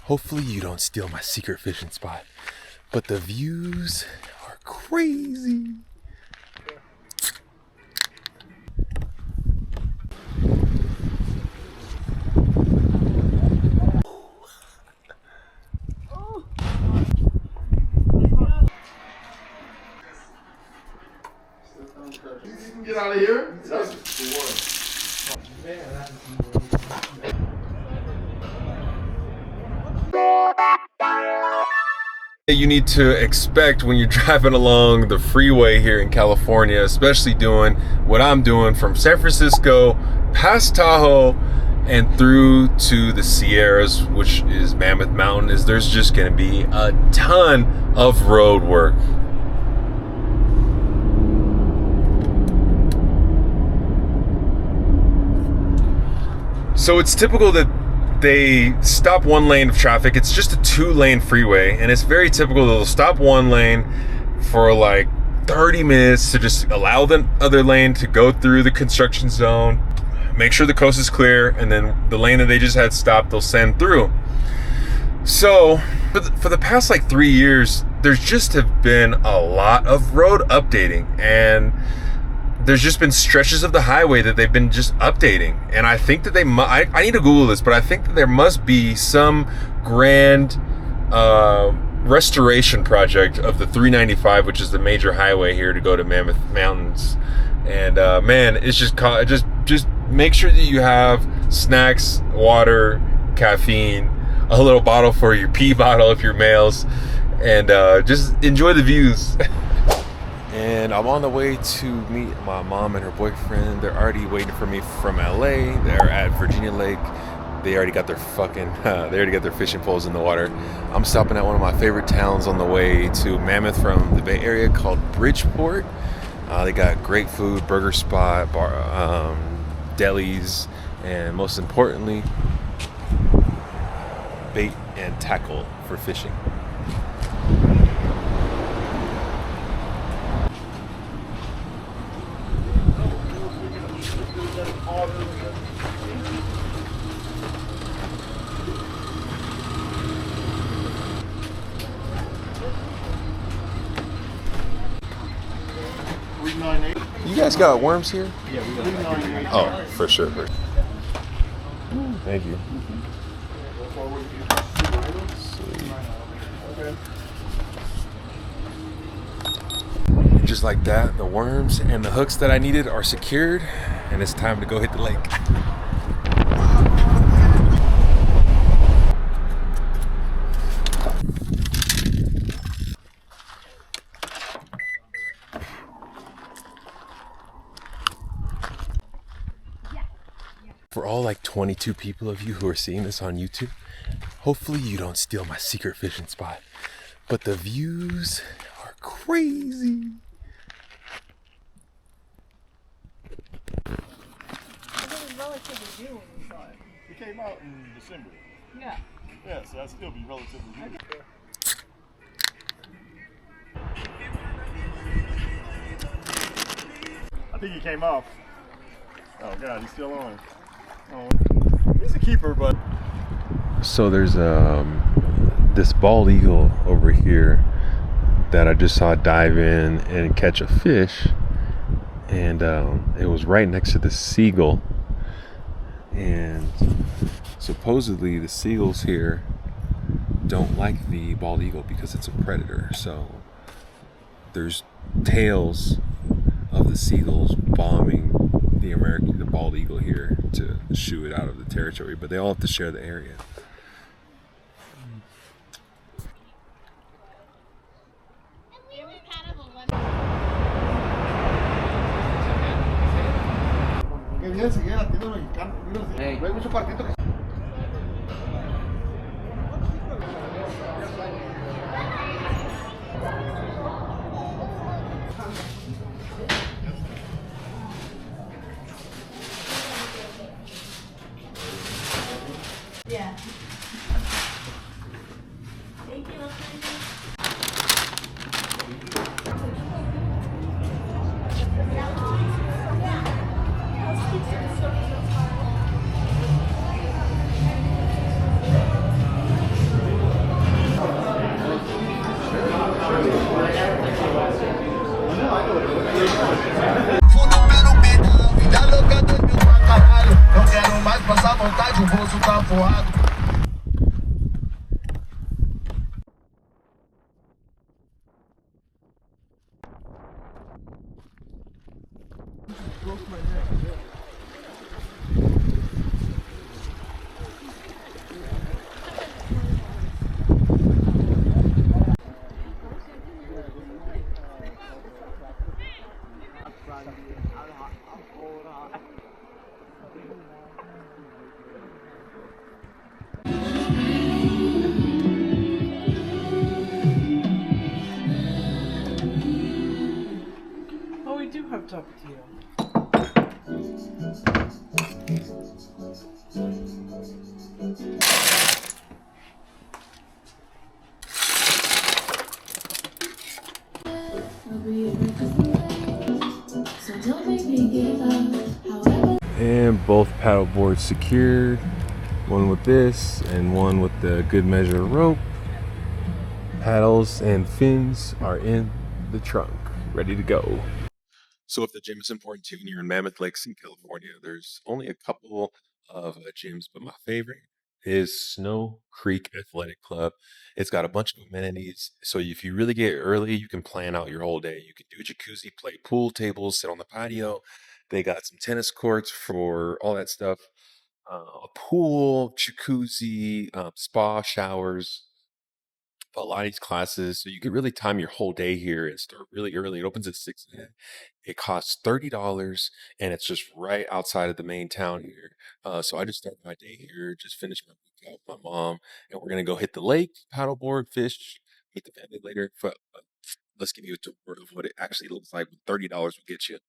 Hopefully you don't steal my secret fishing spot. But the views are crazy. You can get out of here. You need to expect when you're driving along the freeway here in California, especially doing what I'm doing from San Francisco past Tahoe and through to the Sierras, which is Mammoth Mountain, is there's just going to be a ton of road work. So it's typical that they stop one lane of traffic. It's just a 2-lane freeway, and it's very typical they'll stop one lane for like 30 minutes to just allow the other lane to go through the construction zone, make sure the coast is clear, and then the lane that they just had stopped, they'll send through. So for the past like 3 years, there's just have been a lot of road updating, and there's just been stretches of the highway that they've been just updating. And I think that I need to Google this, but I think that there must be some grand restoration project of the 395, which is the major highway here to go to Mammoth Mountains. And man, it's just make sure that you have snacks, water, caffeine, a little bottle for your pee bottle if you're males, and just enjoy the views. And I'm on the way to meet my mom and her boyfriend. They're already waiting for me from LA. They're at Virginia Lake. They already got their fishing poles in the water. I'm stopping at one of my favorite towns on the way to Mammoth from the Bay Area called Bridgeport. They got great food, burger spot, delis, and most importantly, bait and tackle for fishing. You guys got worms here? Yeah, we got Oh, for sure. Thank you. Sweet. Just like that, the worms and the hooks that I needed are secured, and it's time to go hit the lake. For all like 22 people of you who are seeing this on YouTube, hopefully you don't steal my secret fishing spot. But the views are crazy. It was relatively new when we saw it. It came out in December. Yeah. Yeah, so that'd still be relatively new. I think he came off. Oh God, he's still on. Oh, he's a keeper, but. So there's this bald eagle over here that I just saw dive in and catch a fish, and it was right next to the seagull. And supposedly the seagulls here don't like the bald eagle because it's a predator. So there's tales of the seagulls bombing the bald eagle here to shoo it out of the territory, but they all have to share the area. Yeah. Thank you. both paddle boards secured. One with this and one with the good measure rope. Paddles and fins are in the trunk, ready to go. So if the gym is important to you and you're in Mammoth Lakes in California, there's only a couple of gyms, but my favorite is Snow Creek Athletic Club. It's got a bunch of amenities. So if you really get early, you can plan out your whole day. You can do a jacuzzi, play pool tables, sit on the patio. They got some tennis courts for all that stuff. A pool, jacuzzi, spa, showers, Pilates classes. So you can really time your whole day here and start really early. It opens at 6 a.m. It costs $30 and it's just right outside of the main town here. So I just started my day here, just finished my workout with my mom, and we're gonna go hit the lake, paddleboard, fish, meet the family later. But let's give you a tour of what it actually looks like. With $30 will get you.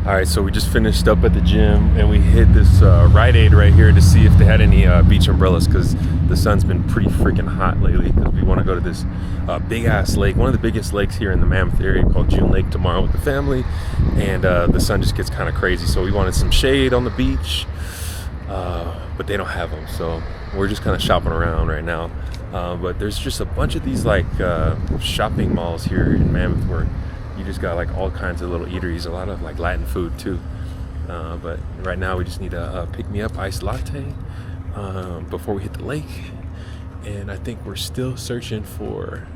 All right, so we just finished up at the gym and we hit this Rite Aid right here to see if they had any beach umbrellas, because the sun's been pretty freaking hot lately, because we want to go to this big ass lake, one of the biggest lakes here in the Mammoth area, called June Lake, tomorrow with the family. And the sun just gets kind of crazy, so we wanted some shade on the beach, but they don't have them, so we're just kind of shopping around right now. But there's just a bunch of these like shopping malls here in Mammoth where you just got like all kinds of little eateries, a lot of like Latin food too. But right now we just need a pick-me-up iced latte before we hit the lake. And I think we're still searching for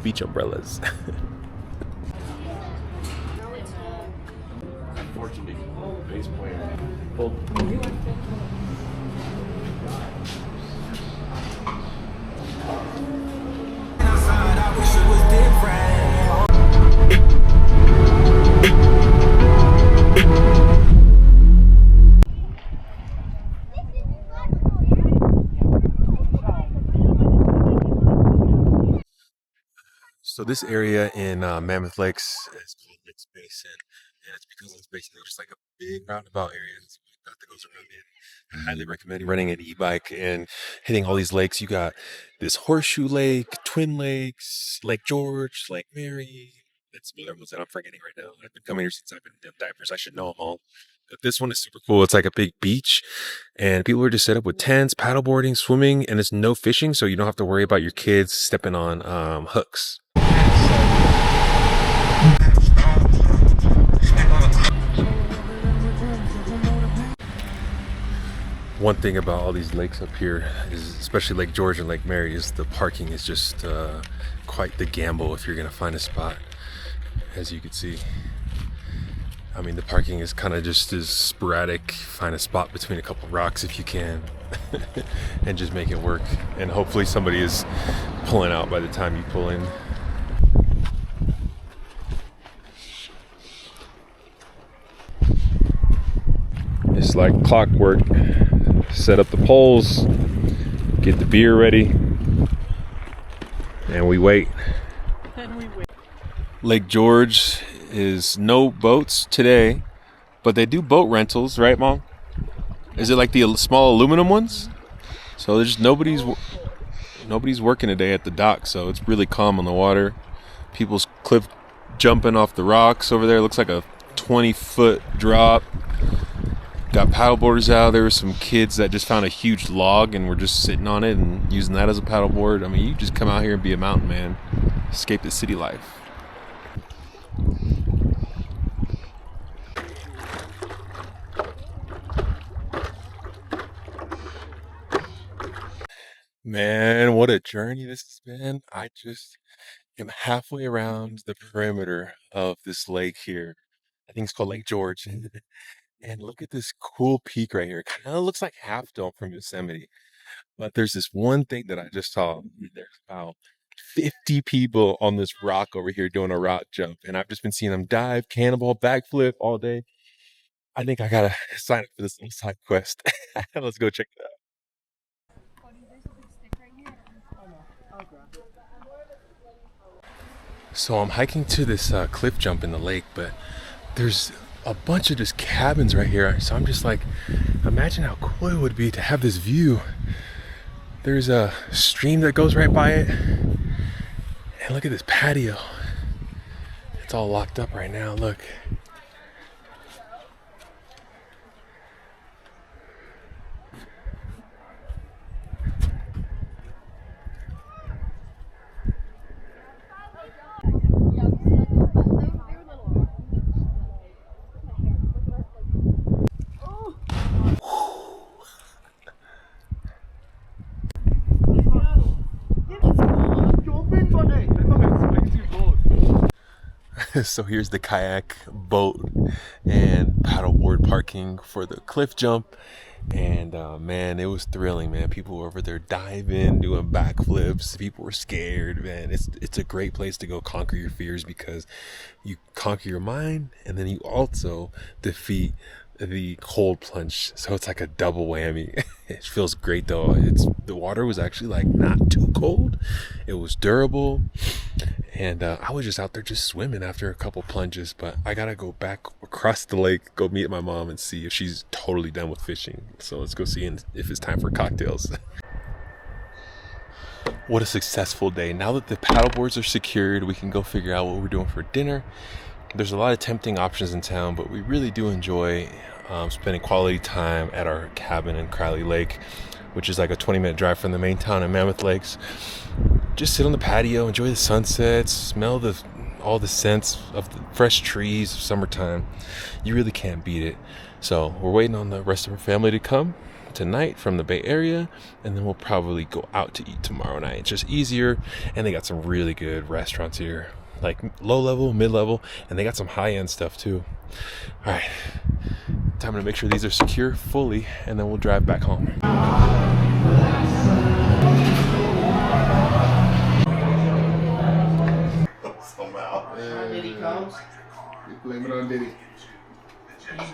beach umbrellas. Unfortunately, base player. So this area in Mammoth Lakes is called Lakes Basin, and it's because it's basically just like a big roundabout area that goes around it. I highly recommend renting an e-bike and hitting all these lakes. You got this Horseshoe Lake, Twin Lakes, Lake George, Lake Mary. That's the other ones that I'm forgetting right now. I've been coming here since I've been in diapers. I should know them all. But this one is super cool. It's like a big beach, and people are just set up with tents, paddleboarding, swimming, and it's no fishing, so you don't have to worry about your kids stepping on hooks. One thing about all these lakes up here is, especially Lake George and Lake Mary, is the parking is just quite the gamble if you're gonna find a spot. As you can see, I mean, the parking is kind of just as sporadic. Find a spot between a couple rocks if you can and just make it work, and hopefully somebody is pulling out by the time you pull in. It's like clockwork. Set up the poles, get the beer ready, and we wait. Lake George is no boats today, but they do boat rentals, right, Mom? Is it like the small aluminum ones? So there's nobody's working today at the dock, so it's really calm on the water. People's cliff jumping off the rocks over there. Looks like a 20-foot drop. Got paddleboarders out. There were some kids that just found a huge log and were just sitting on it and using that as a paddleboard. I mean, you just come out here and be a mountain man. Escape the city life. Man, what a journey this has been. I just am halfway around the perimeter of this lake here. I think it's called Lake George. And look at this cool peak right here. Kind of looks like Half Dome from Yosemite. But there's this one thing that I just saw. There's about 50 people on this rock over here doing a rock jump. And I've just been seeing them dive, cannonball, backflip all day. I think I gotta sign up for this little side quest. Let's go check it out. So I'm hiking to this cliff jump in the lake, but there's a bunch of just cabins right here. So I'm just like, imagine how cool it would be to have this view. There's a stream that goes right by it. And look at this patio. It's all locked up right now, look. So here's the kayak, boat, and paddleboard parking for the cliff jump. And man, it was thrilling, man. People were over there diving, doing backflips. People were scared, man. It's a great place to go conquer your fears, because you conquer your mind and then you also defeat the cold plunge. So it's like a double whammy. It feels great though. The water was actually like not too cold. It was durable. And I was just out there just swimming after a couple plunges, but I gotta go back across the lake, go meet my mom and see if she's totally done with fishing. So let's go see if it's time for cocktails. What a successful day. Now that the paddleboards are secured, we can go figure out what we're doing for dinner. There's a lot of tempting options in town, but we really do enjoy spending quality time at our cabin in Crowley Lake, which is like a 20-minute drive from the main town in Mammoth Lakes. Just sit on the patio, enjoy the sunsets, smell all the scents of the fresh trees of summertime. You really can't beat it. So we're waiting on the rest of our family to come tonight from the Bay Area, and then we'll probably go out to eat tomorrow night. It's just easier, and they got some really good restaurants here, like low level, mid level, and they got some high end stuff too. All right, time to make sure these are secure fully, and then we'll drive back home. Diddy comes. You blame it on Diddy.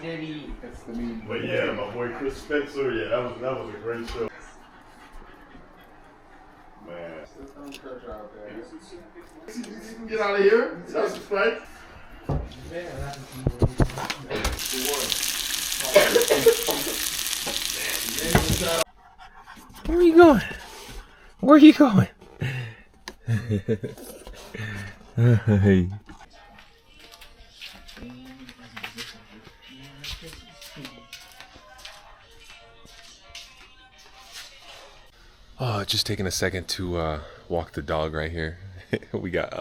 Diddy. That's the meme. But yeah, my boy Chris Spencer, yeah, that was a great show. Man. You can get out of here. That's a fight. Where are you going? Where are you going? Hey. Oh, just taking a second to walk the dog right here. We got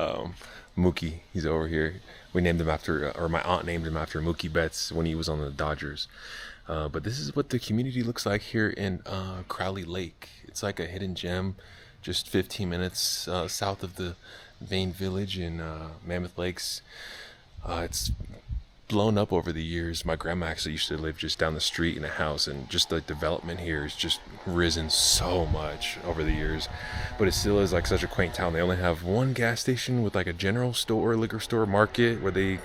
Mookie. He's over here. We named him after, or my aunt named him after Mookie Betts when he was on the Dodgers. But this is what the community looks like here in Crowley Lake. It's like a hidden gem, just 15 minutes south of the main village in Mammoth Lakes. It's blown up over the years. My grandma actually used to live just down the street in a house, and just the development here has just risen so much over the years. But it still is like such a quaint town. They only have one gas station with like a general store, liquor store, market, where they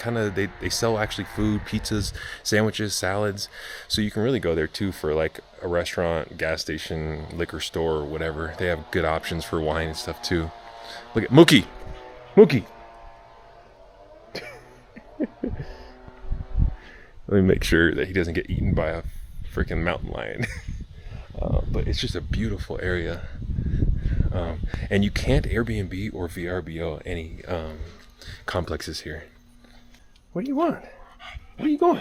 sell actually food, pizzas, sandwiches, salads. So you can really go there too for like a restaurant, gas station, liquor store, or whatever. They have good options for wine and stuff too. Look at Mookie. Let me make sure that he doesn't get eaten by a freaking mountain lion. But it's just a beautiful area. And you can't Airbnb or VRBO any complexes here. What do you want? Where are you going?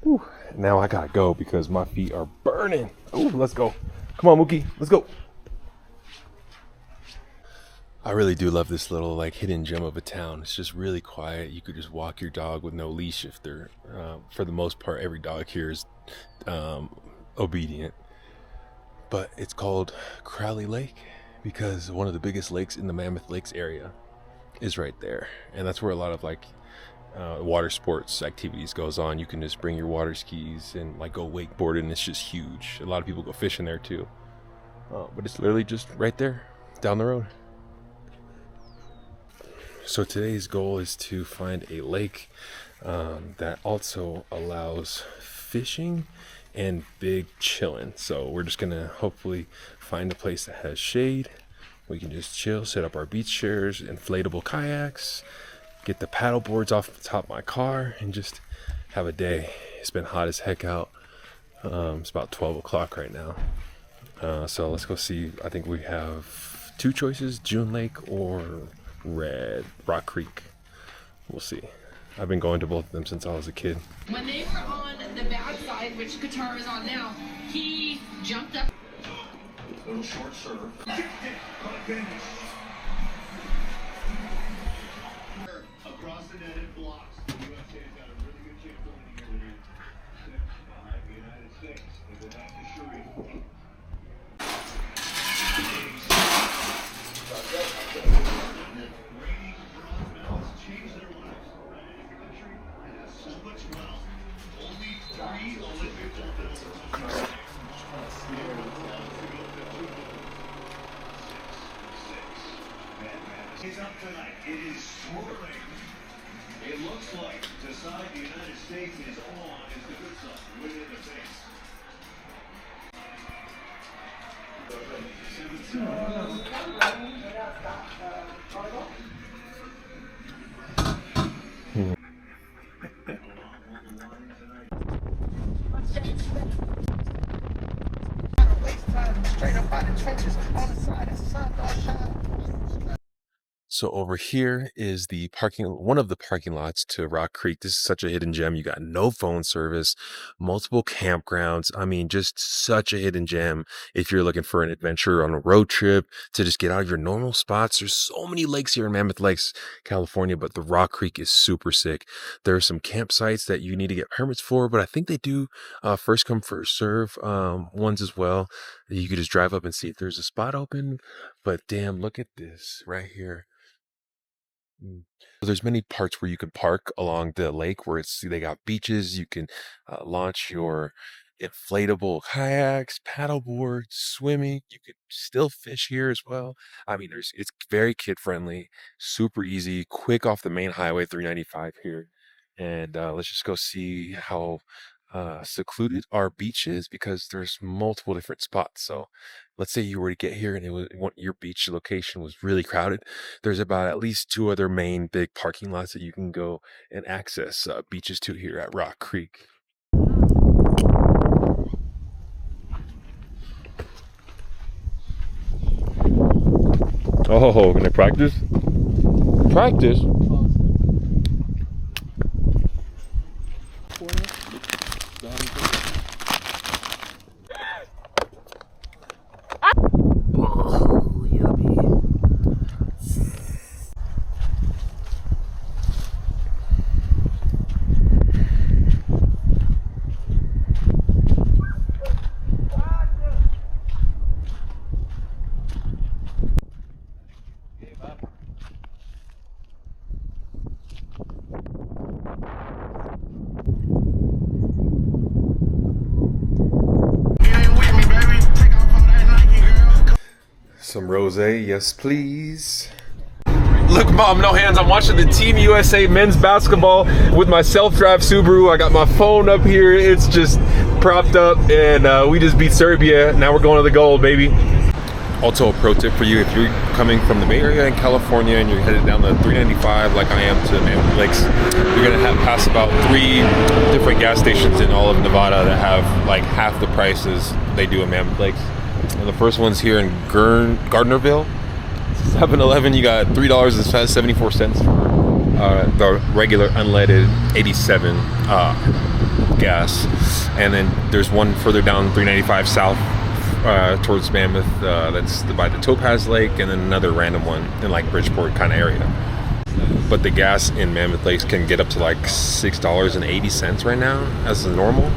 Whew. Now I gotta go because my feet are burning. Ooh, let's go. Come on, Mookie, let's go. I really do love this little like hidden gem of a town. It's just really quiet. You could just walk your dog with no leash if they're, for the most part, every dog here is obedient. But it's called Crowley Lake because one of the biggest lakes in the Mammoth Lakes area is right there. And that's where a lot of like water sports activities goes on. You can just bring your water skis and like go wakeboarding. It's just huge. A lot of people go fishing there too. But it's literally just right there down the road. So today's goal is to find a lake that also allows fishing and big chilling. So we're just gonna hopefully find a place that has shade. We can just chill, set up our beach chairs, inflatable kayaks, get the paddle boards off the top of my car, and just have a day. It's been hot as heck out. It's about 12 o'clock right now. So let's go see. I think we have two choices, June Lake or Rock Creek. We'll see. I've been going to both of them since I was a kid. When they were on the bad side, which Qatar is on now, he jumped up. Little short serve. Across the net, it blocks. The USA's got a really good chance going here with it. 6-5, the United States. They go back to serene. Reigning bronze medals change their lives. A country that has so much wealth. Only 3 Olympic gold medals. He's up tonight. It is swirling. It looks like the side the United States is on is the good side. Win in the face. So over here is the one of the parking lots to Rock Creek. This is such a hidden gem. You got no phone service, multiple campgrounds. I mean, just such a hidden gem. If you're looking for an adventure on a road trip to just get out of your normal spots, there's so many lakes here in Mammoth Lakes, California, but the Rock Creek is super sick. There are some campsites that you need to get permits for, but I think they do first come, first serve ones as well. You could just drive up and see if there's a spot open, but damn, look at this right here. There's many parts where you can park along the lake where they got beaches. You can launch your inflatable kayaks, paddleboard, swimming. You can still fish here as well. I mean, it's very kid friendly, super easy, quick off the main highway 395 here. And let's just go see how secluded our beach is because there's multiple different spots. So let's say you were to get here and your beach location was really crowded. There's about at least 2 other main big parking lots that you can go and access beaches to here at Rock Creek. Oh, gonna practice? Practice? Some rosé, yes please. Look, Mom, no hands. I'm watching the Team USA men's basketball with my self-drive Subaru. I got my phone up here. It's just propped up, and we just beat Serbia. Now we're going to the gold, baby. Also, a pro tip for you: if you're coming from the Bay Area in California and you're headed down the 395 like I am to Mammoth Lakes, you're gonna have pass about 3 different gas stations in all of Nevada that have like half the prices they do in Mammoth Lakes. And the first one's here in Gardnerville. 7-Eleven, you got $3.74 for the regular unleaded 87 gas, and then there's one further down 395 south towards Mammoth. That's by the Topaz Lake, and then another random one in like Bridgeport kind of area. But the gas in Mammoth Lakes can get up to like $6.80 right now as the normal.